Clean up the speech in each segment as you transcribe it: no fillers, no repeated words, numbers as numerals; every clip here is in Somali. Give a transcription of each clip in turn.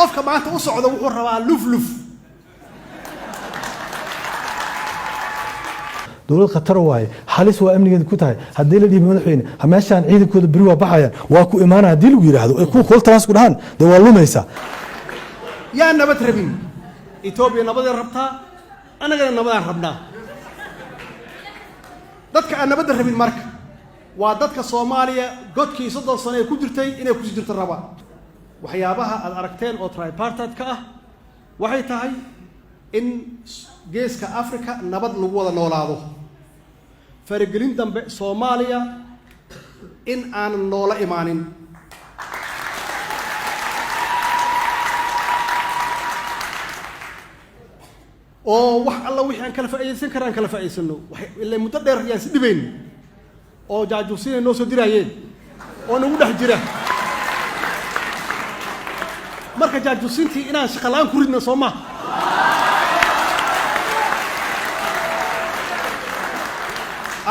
qofka maanta u socdo wuxuu rabaa luf dowlad khatar waaye halis waa amnigeeda ku tahay haddii la dhiibo madaxweyne meeshaan ciidankooda beri waa baxayaan waa ku imaanaya haddii lagu yidhaahdo ay ku koltaas ku dhahaan dee waa lumaysa yaa nabad rabin Ethiopia nabadeen rabtaa annagana nabadaan rabnaa dadka aan nabadda rabin marka waa dadka Soomaaliya godkii 30 sano ay ku jirtay inay ku jirto raba waxyaabaha aad aragteen oo tripartite-ka ah waxay tahay in geeska Afrika nabad lagu wada noolaado faragelin dambe Soomaaliya in aan noola imaanin oo wax alla wixii aan kala faa'iideysan karaan kala faa'iideysano ilaa muddo dheer yaan si dhibayn oo jaajuusiin noo soo dirayeen oo nagu dhex jira marka jaajuusintii inaan shaqalaan ku ridno Soomaa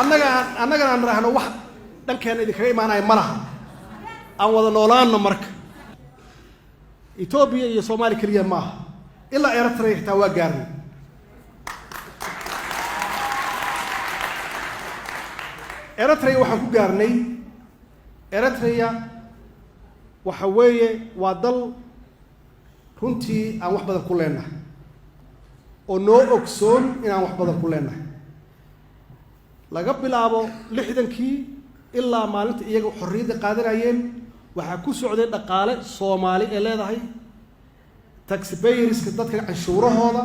annaga aan raahno wax dhankeena idin kaga imaanay malaha aan wada noolaano marka Ethiopia iyo Soomaaliya kaliya maaha ilaa Eritrea xitaa waa gaarnay Eritrea waxaan ku gaarnay Eritrea waxa weeye waa dal runtii aan wax badan ku leenahay oo noo ogsoon inaan wax badan ku leenahay laga bilaabo 60kii ilaa maalinta iyaga xorriyadda qaadanayeen waxa ku socday dhaqaale Soomaali ee leedahay taxpayerska dadka canshuurahooda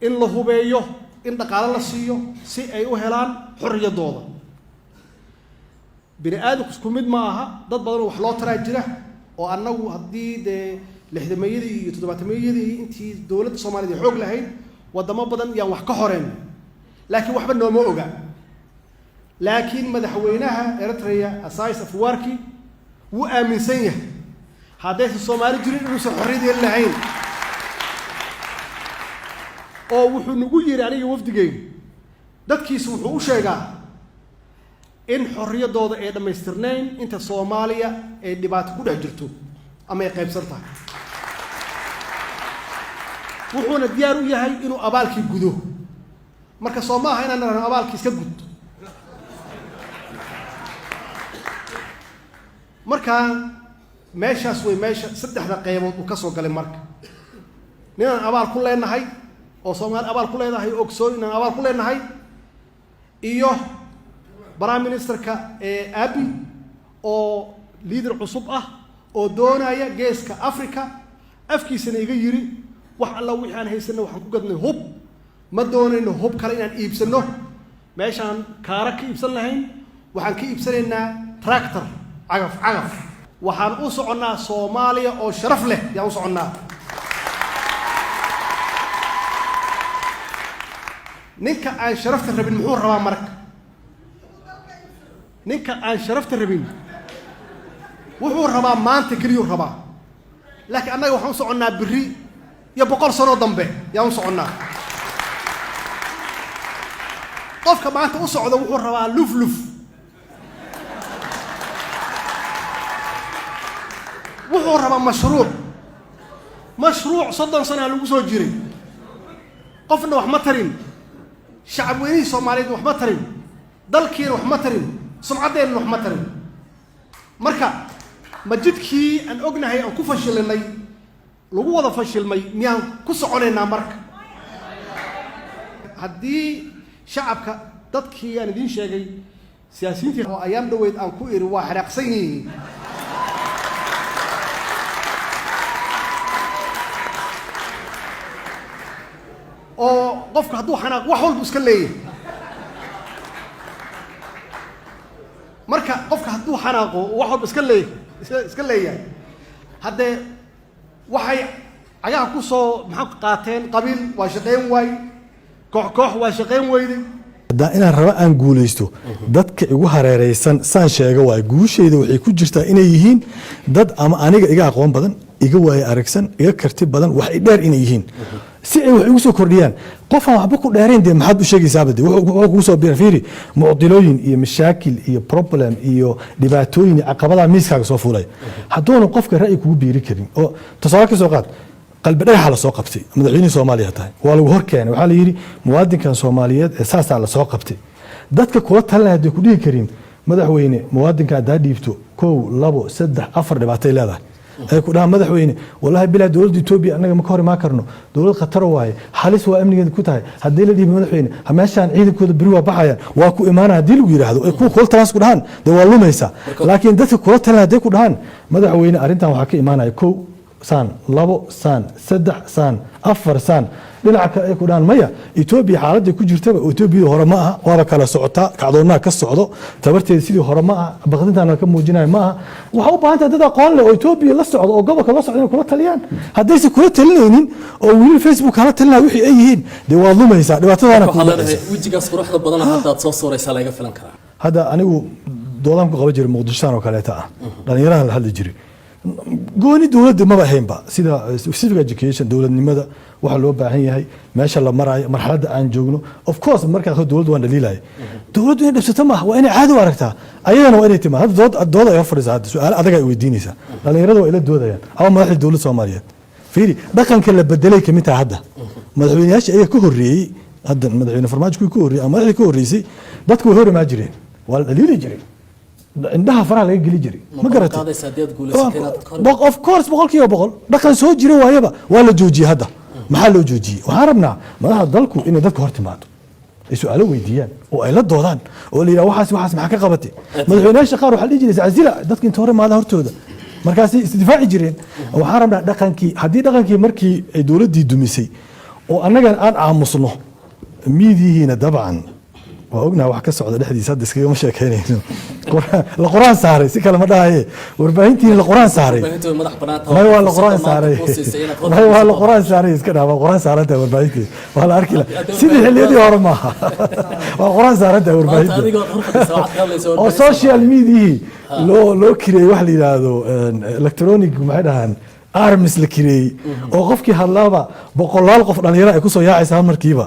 in la hubeeyo in dhaqaale la siiyo si ay u helaan xorriyadooda bini aadamku isku mid ma aha dad badan wax loo taraa jira oo annagu haddii dee 60meeyadii iyo 70meeyadii intii dowladda Soomaaliya xoog lahayd wadamo badan yaan wax ka horeen laakiin waxba nooma oga laakiin madaxweynaha Eritrea Isaias Afwerki wuu aaminsan yahay haddaysan Soomaali jirin inuusan xorriyad lahayn oo wuxuu nagu yiri aniga wafdigeyga dadkiisu wuxuu u sheegaa in xorriyadooda ay dhamaystirnayn inta Soomaaliya ay dhibaato ku dhex jirto ama ay qaybsan tahay wuxuuna diyaar u yahay inuu abaalkii gudo marka Soomaaliya inaan rabno abaalkii iska gud marka meeshaas way meesha saddexda qaybood uu ka soo galay marka ninaan abaal ku leenahay oo Soomaali abaal ku leedahay ogsoon inaan abaal ku leenahay iyo Prime Ministerka Abiy oo leader cusub ah oo doonaya geeska Afrika afkiisana iga yiri wax alla wixii aan haysano waxaan ku gadnay hub ma doonayno hub kale inaan iibsano meeshaan kaara ka iibsan lahayn waxaan ka iibsanaynaa tractor cagaf waxaan u soconnaa Soomaaliya oo sharaf leh yaan u soconnaa ninka aan sharafta rabin muxuu rabaa marka ninka aan sharafta rabin wuxuu rabaa maanta kaliya rabaa laakiin annaga waxaan u soconnaa biri iyo 100 sano dambe yaan u soconnaa qofka maanta u socdo wuxuu rabaa luf wuxuu rabaa mashruuc 30 sano lagu soo jiray qofna wax ma tarin shacab weynihii Soomaaliyeed wax ma tarin dalkiina wax ma tarin sumcadeena wax ma tarin marka majidkii aan ognahay aan ku fashilnay lagu wada fashilmay miyaan ku soconaynaa marka haddii shacabka dadkii aan idin sheegay siyaasiyiintii oo ayaan dhaweyd aan ku iri waa xiraaqsan yihiin oo qofka hadduu xanaaq wax walba iska leeyahay marka qofka hadduu xanaaqo wax walba iska leeyahay haddee waxay cagaha ku soo maxaa qaateen qabiil waa shaqeyn waay koox waa shaqeyn weyday haddaan inaan raba aan guulaysto dadka igu hareeraysan saan sheega waay guushayda waxay ku jirtaa inay yihiin dad ama aniga iga aqoon badan iga waaye aragsan iga karti badan wax i dheer inay yihiin si ay wax ugu soo kordhiyaan qof aan waxba ku dheerayn dee maxaad u sheegaysaaba de wuxuu kugu soo fiiri mucdilooyin iyo mashaakil iyo problem iyo dhibaatooyin iyo caqabadaha miiskaaga soo fuulay hadduuna qofka ra'yi kugu biiri karin oo tusaale ka soo qaad qalbi dhagaxa la soo qabtay madaxweynihii Soomaaliya tahay waa lagu hor keenay waxaa la yidhi muwaadinkan Soomaaliyeed ee saasaa la soo qabtay dadka kula talinaya hadday ku dhihi karin madaxweyne muwaadinka haddaa dhiibto 1 2 3 4 dhibaatay leedahay ay ku dhahaan madaxweyne wallahi bilaa dowladda Itoobiya anaga ma ka hor imaan karno dowlad khatar waaye halis waa amnigeeda ku tahay haddii la dhiibo madaxweyne meeshaan ciidankooda beri waa baxayaan waa ku imaanaa haddii lagu yidhaahdo ay ku kula talaan ku dhahaan dee waa lumaysaa laakiin dadka kula talinaya hadday ku dhahaan madaxweyne arrintan waxaa ka imaanaya 1 saan 2 saan 3 saan 4 saan dhinaca kale ay ku dhahan maya Itoobiya xaaladda ku jirtaba Itoobiya hore ma aha waaba kala socotaa kacdoonaa ka socdo tabarteeda sidii hore ma aha baqdintaana ka muujinaya ma aha waxa u baahan tahay dad aqoon leh oo Itoobiya la socdo oo gobolka la socdo kula taliyaan haddayse kula talinaynin oo wili Facebook kala talinaya wixii ay yihiin dee waa lumaysaa dhibaatadana ku leedahay wajigaas quruxda badan haddaad soo sooraysaa laga filan karaa hadda anigu doodaan ku qaba jiray Muqdisho oo kaleeta ah dhalinyarada la hadli jiray gooni dowladda ma bahaynba sida civic education dowladnimada waxa loo baahan yahay meesha la marayo marxaladda aan joogno of course marka dowladdu waan dhaliilay dowladdu inay dhibsato ma waa inay caadi u aragtaa ayagana waa inay timaa hadda dood ay fadhisaa hadda su'aal adag ay weydiinaysaa dhalinyaradu waa ila doodayaan ama madaxda dowladda Soomaaliyeed fiiri dhaqanka la bedelay kamid tahay hadda madaxweynayaasha ayaga ka horeeyay hadda madaxweyne farmaajo ku horeeyay ama madaxda ka horeysay dadku way hor imaan jireen waa la dhaliili jiray indhaha faraha laga geli jiray ma garatay of course boqolkiiba boqol dhaqan soo jira waayaba waa la joojiyay hadda maxaa loo joojiyay waxaan rabnaa madaxda dalku inay dadka hor timaado ay su'aalo weydiiyaan oo ay la doodaan oo la yidhaha waxaas maxaa ka qabatay madaxweynayaasha qaar waxaa dhihi jiray casila dadka inta hor imaada hortooda markaasay isdifaaci jireen waxaan rabnaa dhaqankii haddii dhaqankii markii ay dowladdii dumisay oo annagan aan aamusno miidiyihiina dabcan waa ognahay wax ka socda dhexdiisa hadda iskaga ma sheekeynayno la quraan saaray si kale ma dhahaye warbaahintii la quraan saaray may waa la quraan saaray may waa la quraan saaray iska dhaaf quraan saaranta warbaahintii waa la arki la sidii xilliyadii hore ma waa quraan saaranta warbaahintii oo social media loo kireeyay wax la yiraahdo electronic maxay dhahaan armis la kireeyay oo qofkii hadlaaba boqolaal qof dhalinyaro ay ku soo yaacaysaa markiiba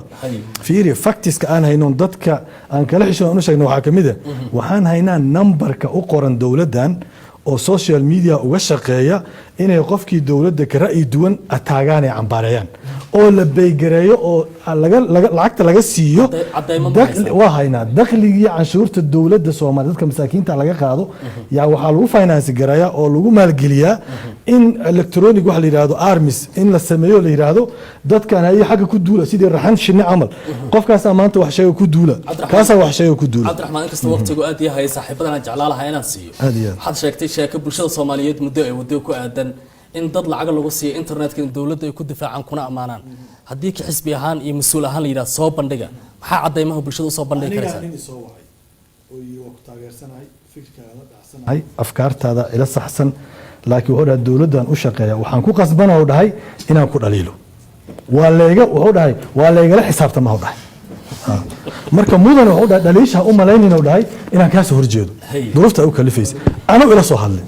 fiiri factiska aan hayno dadka aan kala xishoon u sheegno waxa kamid ah waxaan haynaa numberka u qoran dawladdan oo social media uga shaqeeya inay qofkii dawladda ka ra'yi duwan ataagaan ay cambaarayaan oo la beegareeyo oo lacagta laga siiyo waa haynaa dakhligii canshuurta dawladda Soomaaliya dadka masaakiinta laga qaado yaa waxaa lagu finance gareeya oo lagu maalgeliyaa in electronic wax la yiraahdo armis in la sameeyo la yiraahdo dadkan ay xagga ku duula sidii raxan shinni camal qofkaas maanta wax sheego ku duula kaasa wax sheego ku duula Cabdiraxmaan inkasta waqtigu aad yahay saaxiibadan aan jeclaan lahaa inaan siiyo waxaad sheegtay sheeko bulshada Soomaaliyeed muddo ay wado ku aadan in dad lacag lagu siiyo internetka in dawladda ay ku difaacaan kuna amaanaan haddii ka xisbi ahaan iyo mas'uul ahaan la yiraahdo soo bandhiga maxaa cadeymaha bulshada u soo bandhigi karaysaa ay afkaartaada ila saxsan laakiin wuxuu dhahay dawladdan u shaqeeya waxaan ku qasbanaa dhahay inaan ku dhaliilo wuxuu dhahay waa leegala xisaabtama dhahay marka mudan wuxuu dhahay dhaliisha u malaynayna dhahay inaan ka soo horjeedo duruufta u kalifaysa anigu ila soo hadlay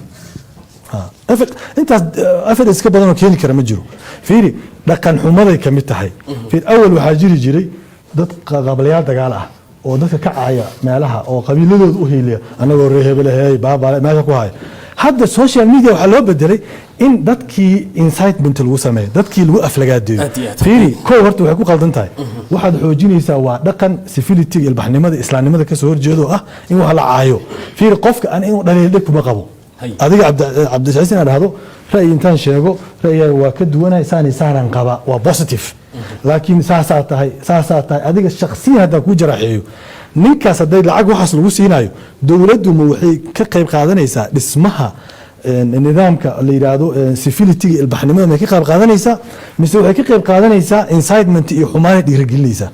intaas afar iska badan oo keeni kara ma jiro fiiri dhaqan xumaday kamid tahay fiir awal waxaa jiri jiray dad qaabalayaal dagaal ah oo dadka ka caaya meelaha oo qabiiladooda u hiiliya anagoo reer hebelahay baabale meesha ku haya hadda social media waxaa loo bedelay in dadkii incitement lagu sameeyo dadkii lagu aflagaadeeyo fiiri koo horta waxay ku qaldan tahay waxaad xoojinaysaa waa dhaqan civility ilbaxnimada islaamnimada ka soo horjeedo ah in wax la caayo fiiri qofka aan inuu dhaliil dhib kuma qabo adiga cabdishaciis inaan dhahdo ra'yi intaan sheego ra'yiga waa ka duwanahay saanan qaba waa positive laakiin saasaa tahay adiga shakhsiyan haddaa kuu jaraaxeeyo ninkaas hadday lacag waxaas lagu siinayo dowladdu ma waxay ka qayb qaadanaysaa dhismaha nidaamka la yiraahdo civility ilbaxnimada ma ka qayb qaadanaysaa mise waxay ka qayb qaadanaysaa incitement iyo xumaan dhiirigelinaysaa